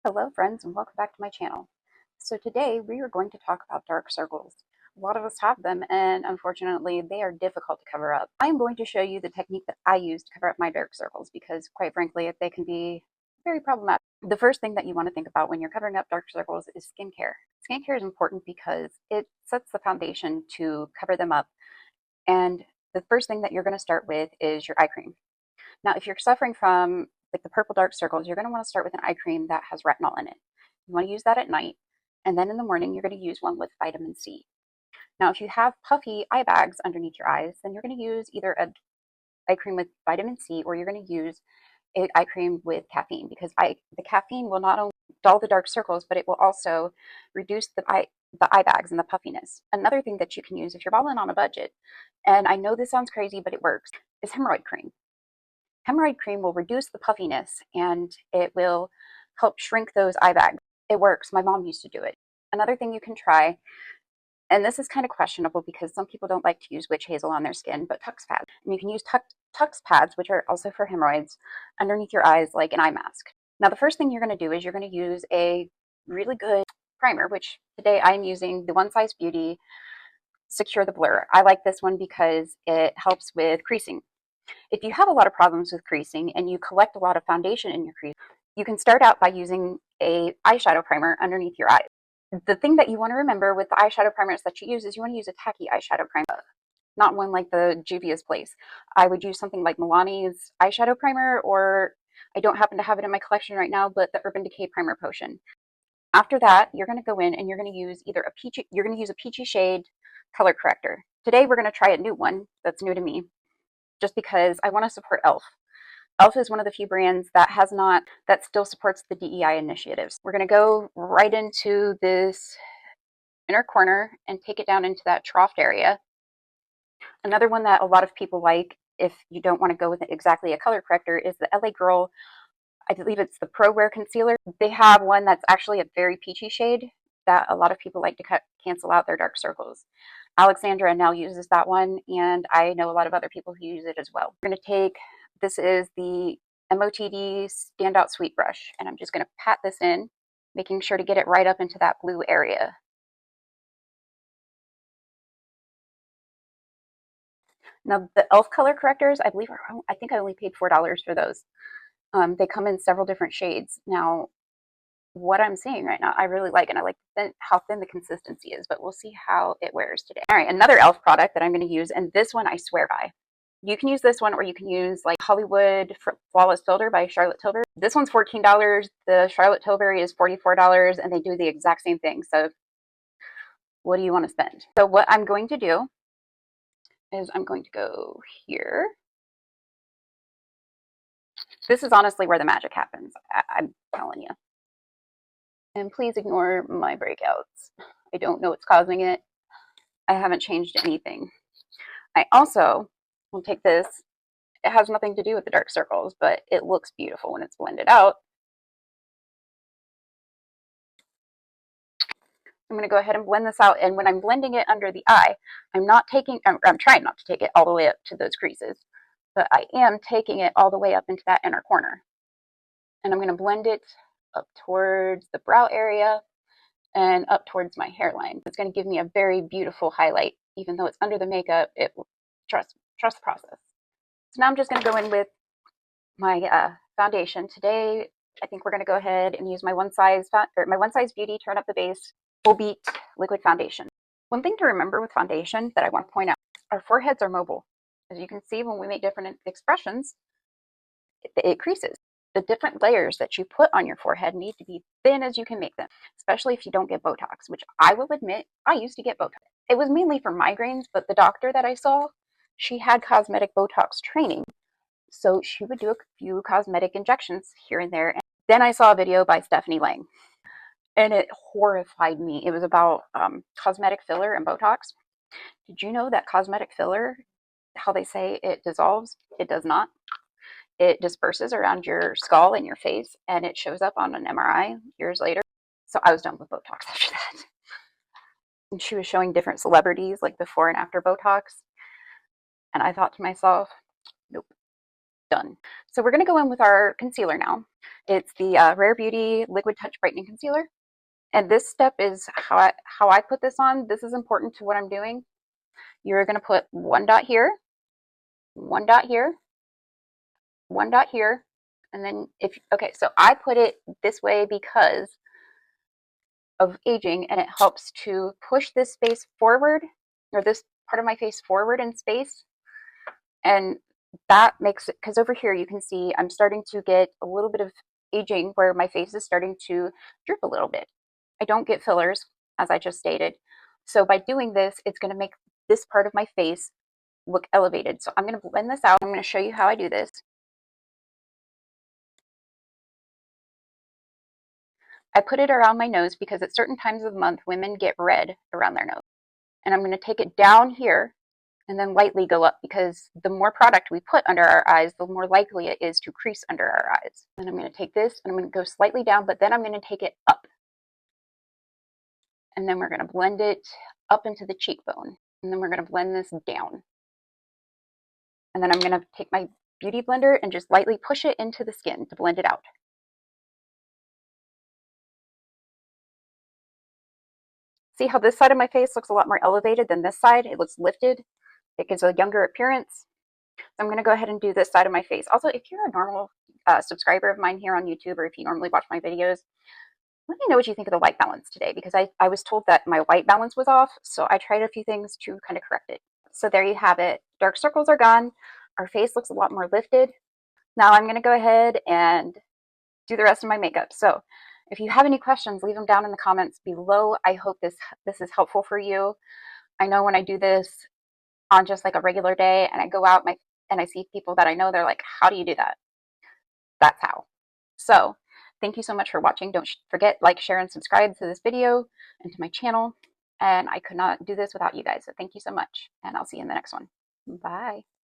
Hello friends and welcome back to my channel. So today we are going to talk about dark circles. A lot of us have them and unfortunately they are difficult to cover up. I am going to show you the technique that I use to cover up my dark circles because quite frankly they can be very problematic. The first thing that you want to think about when you're covering up dark circles is skincare. Skincare is important because it sets the foundation to cover them up, and the first thing that you're going to start with is your eye cream. Now, if you're suffering from like the purple dark circles, you're going to want to start with an eye cream that has retinol in it. You want to use that at night, and then in the morning, you're going to use one with vitamin C. Now, if you have puffy eye bags underneath your eyes, then you're going to use either an eye cream with vitamin C or you're going to use an eye cream with caffeine because the caffeine will not only dull the dark circles, but it will also reduce the eye bags and the puffiness. Another thing that you can use if you're balling on a budget, and I know this sounds crazy, but it works, is hemorrhoid cream. Hemorrhoid cream will reduce the puffiness and it will help shrink those eye bags. It works. My mom used to do it. Another thing you can try, and this is kind of questionable because some people don't like to use witch hazel on their skin, but Tux pads. And you can use Tux pads, which are also for hemorrhoids, underneath your eyes like an eye mask. Now, the first thing you're going to do is you're going to use a really good primer, which today I'm using the One Size Beauty Secure the Blur. I like this one because it helps with creasing. If you have a lot of problems with creasing and you collect a lot of foundation in your crease, you can start out by using a eyeshadow primer underneath your eyes. The thing that you want to remember with the eyeshadow primers that you use is you want to use a tacky eyeshadow primer, not one like the Juvia's Place. I would use something like Milani's eyeshadow primer, or I don't happen to have it in my collection right now, but the Urban Decay Primer Potion. After that, you're going to go in and you're going to use a peachy shade color corrector. Today we're going to try a new one that's new to me, just because I want to support e.l.f. e.l.f. is one of the few brands that still supports the DEI initiatives. We're going to go right into this inner corner and take it down into that troughed area. Another one that a lot of people like, if you don't want to go with exactly a color corrector, is the LA Girl, I believe it's the Pro Wear Concealer. They have one that's actually a very peachy shade that a lot of people like to cancel out their dark circles. Alexandra Nell uses that one, and I know a lot of other people who use it as well. We're going to take, this is the MOTD Standout Sweet Brush, and I'm just going to pat this in, making sure to get it right up into that blue area. Now, the e.l.f. color correctors, I think I only paid $4 for those. They come in several different shades. Now, what I'm seeing right now, I really like, and I like how thin the consistency is, but we'll see how it wears today. All right, another e.l.f. product that I'm going to use, and this one I swear by. You can use this one, or you can use like Hollywood Flawless Filter by Charlotte Tilbury. This one's $14. The Charlotte Tilbury is $44, and they do the exact same thing. So what do you want to spend? So what I'm going to do is I'm going to go here. This is honestly where the magic happens. I'm telling you. And please ignore my breakouts. I don't know what's causing it. I haven't changed anything. I also will take this. It has nothing to do with the dark circles, but it looks beautiful when it's blended out. I'm going to go ahead and blend this out. And when I'm blending it under the eye, I'm trying not to take it all the way up to those creases, but I am taking it all the way up into that inner corner. And I'm going to blend it up towards the brow area and up towards my hairline. It's going to give me a very beautiful highlight, even though it's under the makeup. Trust the process. So now I'm just going to go in with my foundation. Today, I think we're going to go ahead and use my One Size Beauty Turn Up the Base Full Beat Liquid Foundation. One thing to remember with foundation that I want to point out, our foreheads are mobile. As you can see, when we make different expressions, it creases. The different layers that you put on your forehead need to be thin as you can make them, especially if you don't get Botox, which I will admit, I used to get Botox. It was mainly for migraines, but the doctor that I saw, she had cosmetic Botox training. So she would do a few cosmetic injections here and there. And then I saw a video by Stephanie Lang, and it horrified me. It was about cosmetic filler and Botox. Did you know that cosmetic filler, how they say it dissolves? It does not. It disperses around your skull and your face, and it shows up on an MRI years later. So I was done with Botox after that. And she was showing different celebrities, like before and after Botox. And I thought to myself, nope, done. So we're going to go in with our concealer now. It's the Rare Beauty Liquid Touch Brightening Concealer. And this step is how I put this on. This is important to what I'm doing. You're going to put one dot here, one dot here, one dot here, and then okay, so I put it this way because of aging, and it helps to push this space forward, or this part of my face forward in space. And that makes it, because over here you can see I'm starting to get a little bit of aging where my face is starting to droop a little bit. I don't get fillers, as I just stated. So by doing this, it's going to make this part of my face look elevated. So I'm going to blend this out. I'm going to show you how I do this. I put it around my nose because at certain times of the month, women get red around their nose. And I'm going to take it down here and then lightly go up, because the more product we put under our eyes, the more likely it is to crease under our eyes. And I'm going to take this and I'm going to go slightly down, but then I'm going to take it up. And then we're going to blend it up into the cheekbone. And then we're going to blend this down. And then I'm going to take my beauty blender and just lightly push it into the skin to blend it out. See how this side of my face looks a lot more elevated than this side? It looks lifted. It gives a younger appearance. So I'm going to go ahead and do this side of my face. Also, if you're a normal subscriber of mine here on YouTube, or if you normally watch my videos, let me know what you think of the white balance today, because I was told that my white balance was off, so I tried a few things to kind of correct it. So there you have it. Dark circles are gone. Our face looks a lot more lifted. Now I'm going to go ahead and do the rest of my makeup. So if you have any questions, leave them down in the comments below. I hope this is helpful for you. I know when I do this on just like a regular day and I go out and I see people that I know, they're like, how do you do that? That's how. So thank you so much for watching. Don't forget, like, share, and subscribe to this video and to my channel. And I could not do this without you guys. So thank you so much. And I'll see you in the next one. Bye.